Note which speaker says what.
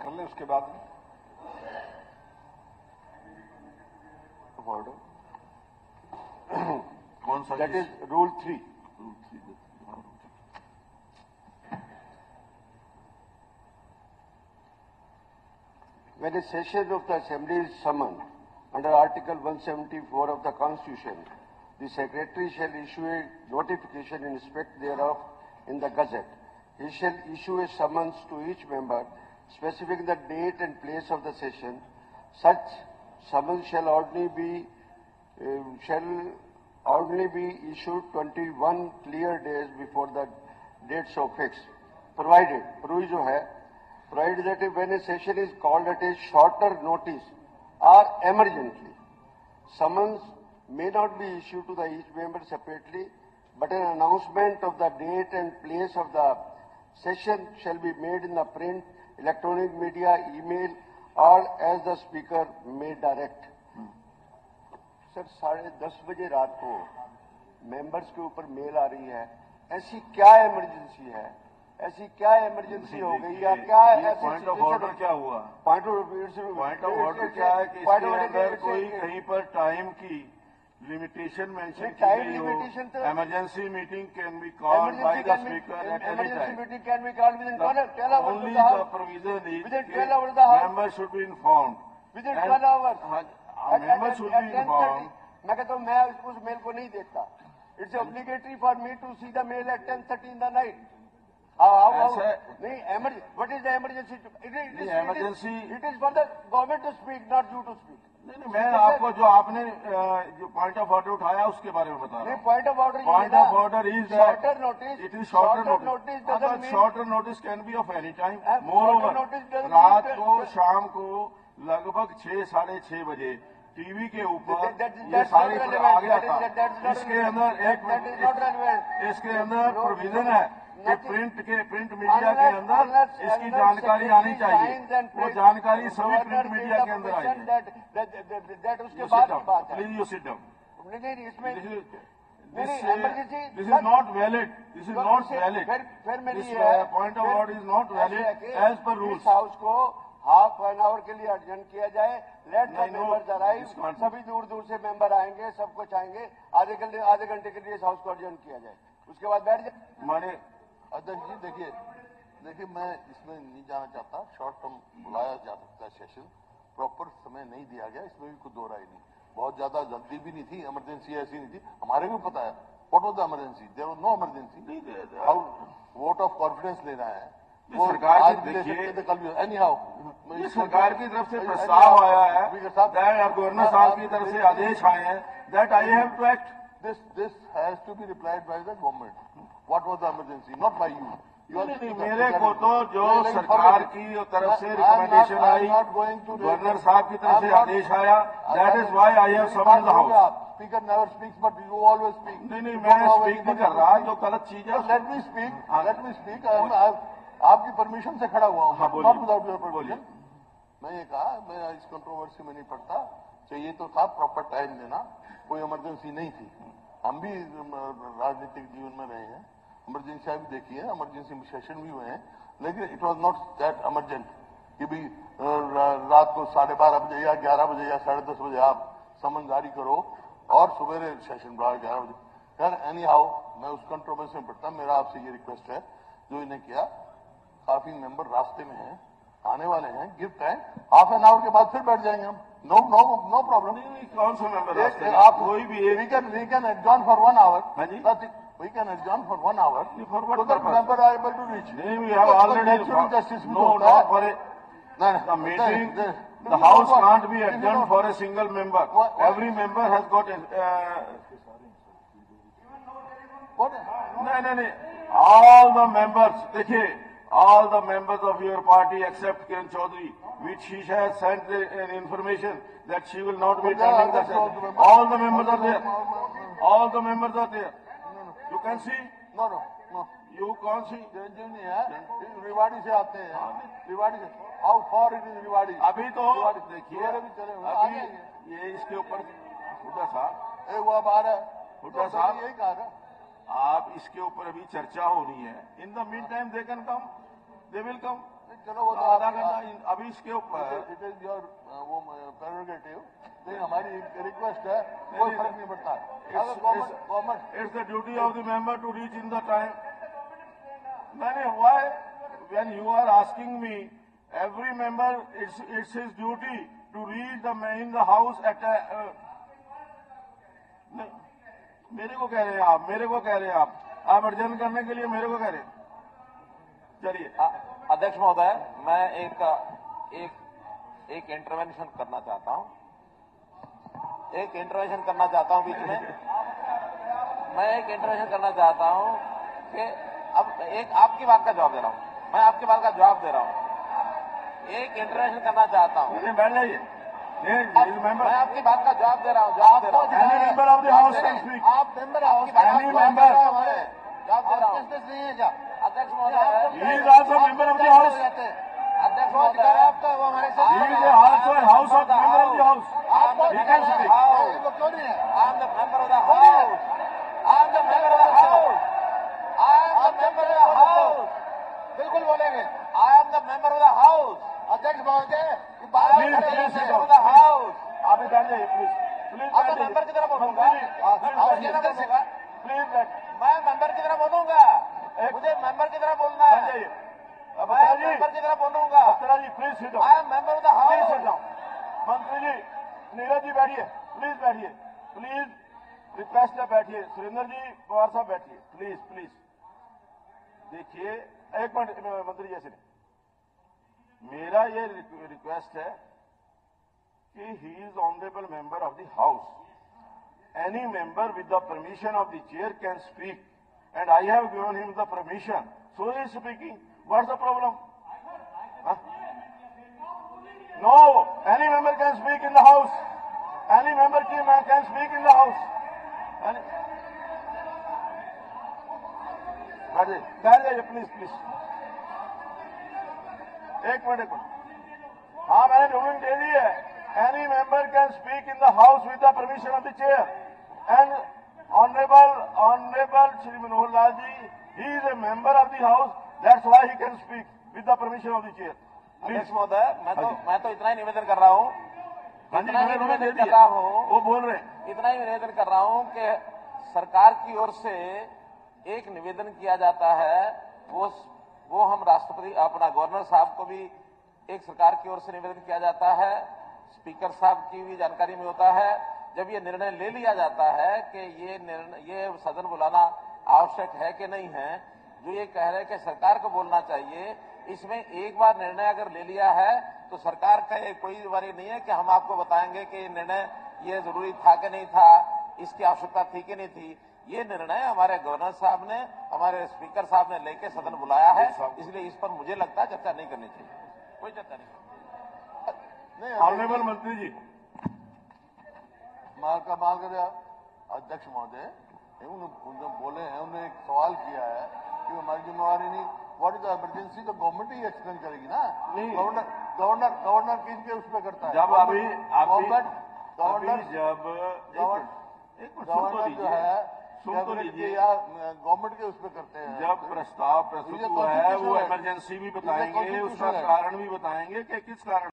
Speaker 1: कर ले उसके बाद
Speaker 2: ऑर्डर
Speaker 1: कौन सा
Speaker 2: that is rule 3. When a session of the Assembly is summoned under Article 174 of the Constitution, the Secretary shall issue a notification in respect thereof in the Gazette. He shall issue a summons to each member specifying the date and place of the session. Such summons shall ordinarily be issued 21 clear days before the date so fixed, provided that when a session is called at a shorter notice or emergently, summons may not be issued to each member separately, but an announcement of the date and place of the session shall be made in the print, electronic media, email, or as the speaker may direct. Sir 10:30 बजे रात को members के ऊपर mail आ रही है, ऐसी क्या emergency है, ऐसी क्या इमरजेंसी हो गई या क्या ऐसी
Speaker 1: पॉइंट ऑफ ऑर्डर क्या हुआ? पॉइंट ऑफ ऑर्डर क्या है कि इसके अंदर कोई कहीं पर टाइम की लिमिटेशन मेंशन की गई हो? Emergency meeting can be called by the speaker at any time.
Speaker 2: Meeting can be called within 12 hours.
Speaker 1: Only the provision is members should be informed.
Speaker 2: Within 12 hours.
Speaker 1: Members should be informed.
Speaker 2: मैं कहता हूँ मैं उस mail को नहीं देखता. It's obligatory for me to see the mail at 10:30 in the night. नहीं, what is the emergency? It is for the government to speak, not you to speak.
Speaker 1: नहीं, मैं आपको जो आपने जो पॉइंट ऑफ ऑर्डर उठाया उसके बारे में बता रहा हूँ.
Speaker 2: Point of order
Speaker 1: is
Speaker 2: shorter notice.
Speaker 1: It is shorter notice. Shorter notice can be of any time. More रात को शाम को लगभग 6-6:30 बजे टीवी के ऊपर ये सारी आ गया था. इसके अंदर प्रोविजन है कि प्रिंट मीडिया के अंदर इसकी जानकारी आनी चाहिए. वो जानकारी सभी प्रिंट मीडिया के अंदर आई है.
Speaker 2: उसके बाद की बात है.
Speaker 1: Please you sit down.
Speaker 2: नहीं, इसमें
Speaker 1: this is not valid. This is not valid.
Speaker 2: फिर मेरी
Speaker 1: this point of order is not valid as per rules.
Speaker 2: House को हाफ एन आवर के लिए एडजर्न किया जाए. Let the members arrive. सभी दूर दूर से मेंबर आएंगे, सब कुछ आएंगे. आधे घंटे के लिए इस हाउस को एडजर्न किया जाए, उसके बाद बैठ जाए.
Speaker 1: माने
Speaker 3: अध्यक्ष जी देखिए मैं इसमें नहीं जाना चाहता. शॉर्ट टर्म बुलाया जा सकता है सेशन, प्रॉपर समय नहीं दिया गया, इसमें भी कुछ दो राय नहीं. बहुत ज्यादा जल्दी भी नहीं थी, इमरजेंसी ऐसी नहीं थी. हमारे को पता है what was the emergency. There was no emergency. How vote of confidence लेना है वो
Speaker 1: सरकार की देखिए.
Speaker 3: कल एनी हाउ
Speaker 1: सरकार की तरफ से प्रस्ताव आया है, गवर्नर साहब की तरफ से आदेश आए हैं that I have to act.
Speaker 3: This has to be replied by the government. What was the emergency? Not by you.
Speaker 1: मेरे को तो जो सरकार की तरफ से रिकमेंडेशन आई, गवर्नर साहब की तरफ से आदेश आया, that is why I have summoned the house.
Speaker 3: Speaker never speaks but you always speak.
Speaker 1: नहीं, मैं स्पीक नहीं कर रहा. जो गलत चीज है
Speaker 3: लेट मी स्पीक. आपकी परमिशन से खड़ा हुआ हूँ, नॉट विदाउट योर परमिशन. मैं ये कहा मैं इस कंट्रोवर्सी में नहीं पड़ता. चाहिए तो था प्रॉपर टाइम देना. कोई इमरजेंसी नहीं थी. हम भी राजनीतिक जीवन में रहे हैं, इमरजेंसी भी देखी है, इमरजेंसी सेशन भी हुए हैं, लेकिन it was not that emergent कि भी रात को 12:30 बजे या 11 बजे या 10:30 बजे आप समन जारी करो और सवेरे सेशन 11 बजे. यार एनी हाउ मैं उस कंट्रोवर्सी में पड़ता. मेरा आपसे ये रिक्वेस्ट है जो इन्हें किया. काफी मेंबर रास्ते में हैं, आने वाले हैं, give time. Half an hour के बाद फिर बैठ जाएंगे हम. No problem.
Speaker 1: कौन सा मेंबर
Speaker 3: आप
Speaker 1: कोई भी
Speaker 3: we can adjourn for 1 hour. We can adjourn for 1 hour. So that member are able to reach.
Speaker 1: We have already
Speaker 3: justice.
Speaker 1: No, not for the meeting. The house can't be adjourned for a single member. Every member has got No. All the members, देखिए, all the members of your party except Kiran Chaudhary, which she has sent an information that she will not be attending the session. All the members are there. All the members are there. You can see?
Speaker 3: No.
Speaker 1: You can't see?
Speaker 3: नहीं है. रिवाड़ी से आते हैं. रिवाड़ी से. How far it is Rewari?
Speaker 1: अभी तो देखिए, अभी ये इसके ऊपर हुड्डा साहब.
Speaker 3: वो अब आ रहा है.
Speaker 1: हुड्डा साहब
Speaker 3: यही कहा था.
Speaker 1: आप इसके ऊपर अभी चर्चा होनी है. In the mean time they can come. They will come.
Speaker 3: चलो वो तो
Speaker 1: आधा घंटा अभी इसके ऊपर
Speaker 3: इट इज योर वो प्रेरोगेटिव, लेकिन हमारी रिक्वेस्ट है, कोई फर्क नहीं पड़ता। अगर government
Speaker 1: it's the duty of the member to reach in the time. मैंने why when you are asking me every member it's his duty to reach in the house at मेरे को कह रहे हैं आप, मेरे को कह रहे हैं आप अर्जन करने के लिए मेरे को कह रहे हैं। चलिए
Speaker 4: अध्यक्ष महोदय, मैं एक इंटरवेंशन करना चाहता हूं, बीच में। मैं एक इंटरवेंशन करना चाहता हूं कि अब एक आपकी बात का जवाब दे रहा हूं, मैं आपकी बात का जवाब दे रहा हूं, एक इंटरवेंशन करना चाहता हूं।
Speaker 1: बैठ जाइए।
Speaker 4: मैं आपकी बात का जवाब दे रहा हूं, जवाब दे रहा हूं।
Speaker 1: Any member of the house can speak.
Speaker 3: आप मेंबर हाउस
Speaker 1: एनी मेंबर
Speaker 4: जवाब दे रहा हूं।
Speaker 3: नहीं है क्या?
Speaker 4: अध्यक्ष महोदय,
Speaker 1: he is also member of the house.
Speaker 4: अध्यक्ष महोदय,
Speaker 3: आपका वो हमारे साथ
Speaker 1: he is also house of member of the house. He can speak.
Speaker 3: वो क्यों नहीं है?
Speaker 4: I am the member of the house. I am the member of the house. I am the member of the house.
Speaker 3: बिल्कुल बोलेंगे।
Speaker 4: I am the member of the house.
Speaker 3: अध्यक्ष महोदय,
Speaker 1: Please,
Speaker 4: I am the
Speaker 1: please,
Speaker 4: member of the house.
Speaker 1: आप भी बैठ जाइए please.
Speaker 4: अब मैं मेंबर की तरह बोलूंगा।
Speaker 1: प्लीज बैठ।
Speaker 4: मैं मेंबर की तरह बोलूंगा। मुझे मेंबर की तरह बोलना
Speaker 1: बैठ
Speaker 4: है।
Speaker 1: जाइए।
Speaker 4: मैं मेंबर की तरह बोलूंगा।
Speaker 1: Apsara ji please sit down.
Speaker 4: I am member of the
Speaker 1: please sit
Speaker 4: house.
Speaker 1: Down. मंत्री जी, नीरज जी बैठिए, प्लीज बैठिए, प्लीज रिक्वेस्ट है बैठिए। सुरेंद्र जी, पवार साहब बैठिए, प्लीज प्लीज। देखिए एक मिनट मंत्री जी, ऐसे नहीं, मेरा ये रिक्वेस्ट है कि he is honourable member of the house. Any member with the permission of the chair can speak and I have given him the permission, so he is speaking. What's the problem? No, any member can speak in the house. Any member can speak in the house. बैठ जाइए please please. एक minute. हाँ, मैंने ruling दे दी है। Any member can speak in the house with the permission of the chair and honourable Shri Manohar Lal ji, he is a member of the house, that's why he can speak with the permission of the chair.
Speaker 4: अध्यक्ष महोदय, मैं तो इतना ही निवेदन कर रहा हूँ,
Speaker 1: वो बोल रहे हैं।
Speaker 4: इतना ही निवेदन कर रहा हूँ कि सरकार की ओर से एक निवेदन किया जाता है, वो हम राष्ट्रपति अपना गवर्नर साहब को भी एक सरकार की ओर से निवेदन किया जाता है, स्पीकर साहब की भी जानकारी में होता है। जब ये निर्णय ले लिया जाता है कि ये सदन बुलाना आवश्यक है कि नहीं है, जो ये कह रहे हैं कि सरकार को बोलना चाहिए, इसमें एक बार निर्णय अगर ले लिया है तो सरकार का कोई बारी नहीं है कि हम आपको बताएंगे कि निर्णय ये जरूरी था कि नहीं था, इसकी आवश्यकता थी कि नहीं थी। ये निर्णय हमारे गवर्नर साहब ने, हमारे स्पीकर साहब ने लेके सदन बुलाया है, इसलिए इस पर मुझे लगता है चर्चा नहीं करनी चाहिए, कोई चर्चा नहीं।
Speaker 1: ऑनरेबल मंत्री जी,
Speaker 3: अध्यक्ष महोदय, उन्होंने बोले हैं, उन्होंने एक सवाल किया है कि हमारी जिम्मेवारी नहीं, व्हाट इज द इमरजेंसी, तो गवर्नमेंट ही एक्सप्लेन करेगी ना। गवर्नर किनके उस पर करता है?
Speaker 1: जब अभी
Speaker 3: गवर्नर जो है गवर्नमेंट के उस पर करते हैं।
Speaker 1: जब प्रस्ताव प्रस्तुत हुआ है वो इमरजेंसी भी बताएंगे, उसका कारण भी बताएंगे कि किस कारण